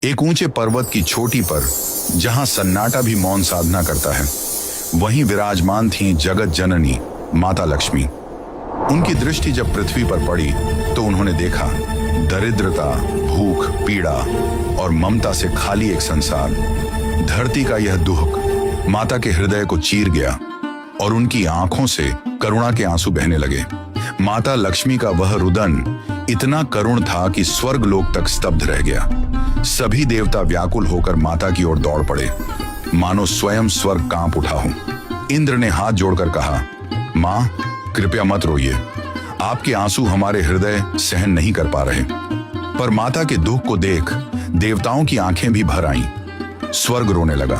एक ऊंचे पर्वत की चोटी पर, जहां सन्नाटा भी मौन साधना करता है, वहीं विराजमान थी जगत जननी माता लक्ष्मी। उनकी दृष्टि जब पृथ्वी पर पड़ी तो उन्होंने देखा दरिद्रता, भूख, पीड़ा और ममता से खाली एक संसार। धरती का यह दुख माता के हृदय को चीर गया और उनकी आंखों से करुणा के आंसू बहने लगे। माता लक्ष्मी का वह रुदन इतना करुण था कि स्वर्ग लोक तक स्तब्ध रह गया। सभी देवता व्याकुल होकर माता की ओर दौड़ पड़े, मानो स्वयं स्वर्ग कांप उठा हो। इंद्र ने हाथ जोड़कर कहा, मां, कृपया मत रोइए, आपके आंसू हमारे हृदय सहन नहीं कर पा रहे। पर माता के दुख को देख देवताओं की आंखें भी भर आईं। स्वर्ग रोने लगा।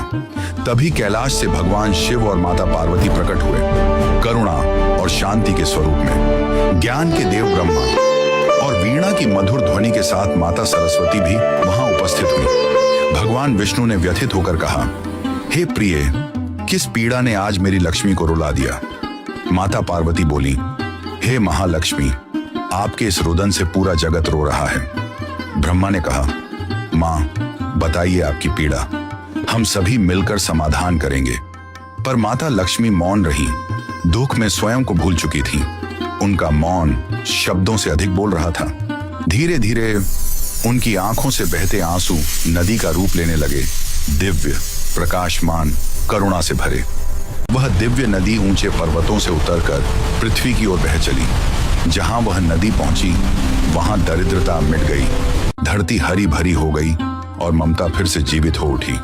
तभी कैलाश से भगवान शिव और माता पार्वती प्रकट हुए, करुणा और शांति के स्वरूप में। ज्ञान के देव ब्रह्मा और वीणा की मधुर ध्वनि के साथ माता सरस्वती भी वहां उपस्थित हुई। भगवान विष्णु ने व्यथित होकर कहा, हे प्रिय, किस पीड़ा ने आज मेरी लक्ष्मी को रुला दिया? माता पार्वती बोली, हे महालक्ष्मी, आपके इस रुदन से पूरा जगत रो रहा है। ब्रह्मा ने कहा, मां, बताइए आपकी पीड़ा, हम सभी मिलकर समाधान करेंगे। पर माता लक्ष्मी मौन रही, दुख में स्वयं को भूल चुकी थी। उनका मौन शब्दों से अधिक बोल रहा था। धीरे धीरे उनकी आंखों से बहते आंसू नदी का रूप लेने लगे, दिव्य, प्रकाशमान, करुणा से भरे। वह दिव्य नदी ऊंचे पर्वतों से उतरकर पृथ्वी की ओर बह चली। जहां वह नदी पहुंची, वहां दरिद्रता मिट गई, धरती हरी भरी हो गई और ममता फिर से जीवित हो उठी।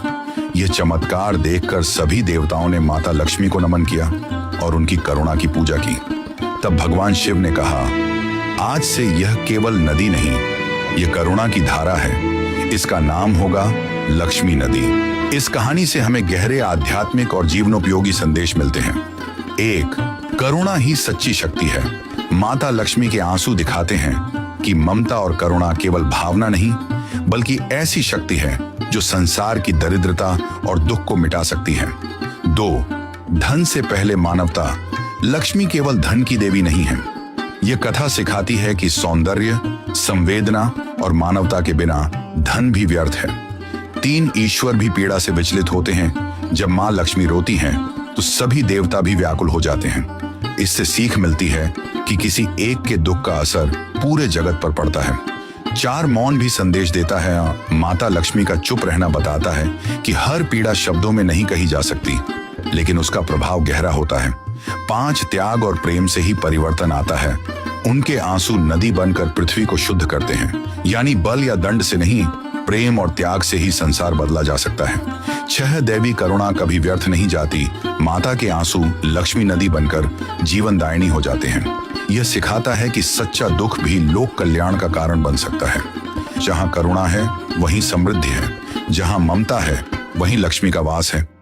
यह चमत्कार देखकर सभी देवताओं ने माता लक्ष्मी को नमन किया और उनकी करुणा की पूजा की। तब भगवान शिव ने कहा, आज से यह केवल नदी नहीं, यह करुणा की धारा है। इसका नाम होगा लक्ष्मी नदी। इस कहानी से हमें गहरे आध्यात्मिक और जीवनोपयोगी संदेश मिलते हैं। एक, करुणा ही सच्ची शक्ति है। माता लक्ष्मी के आंसू दिखाते हैं कि ममता और करुणा केवल भावना नहीं, बल्कि ऐसी शक्ति है जो संसार की दरिद्रता और दुख को मिटा सकती है। दो, धन से पहले मानवता। लक्ष्मी केवल धन की देवी नहीं है। यह कथा सिखाती है कि सौंदर्य, संवेदना और मानवता के बिना धन भी व्यर्थ है। तीन, ईश्वर भी पीड़ा से विचलित होते हैं। जब मां लक्ष्मी रोती हैं, तो सभी देवता भी व्याकुल हो जाते हैं। इससे सीख मिलती है कि किसी एक के दुख का असर पूरे जगत पर पड़ता है। चार, मौन भी संदेश देता है। माता लक्ष्मी का चुप रहना बताता है कि हर पीड़ा शब्दों में नहीं कही जा सकती, लेकिन उसका प्रभाव गहरा होता है। पांच, त्याग और प्रेम से ही परिवर्तन आता है। उनके आंसू नदी बनकर पृथ्वी को शुद्ध करते हैं। यानी बल या दंड से नहीं, प्रेम और त्याग से ही संसार बदला जा सकता है। छह, दैवी करुणा कभी व्यर्थ नहीं जाती। माता के आंसू लक्ष्मी नदी बनकर जीवनदायिनी हो जाते हैं। यह सिखाता है कि सच्चा दुख भी लोक कल्याण का कारण बन सकता है। जहां करुणा है, वहीं समृद्धि है। जहां ममता है, वहीं लक्ष्मी का वास है।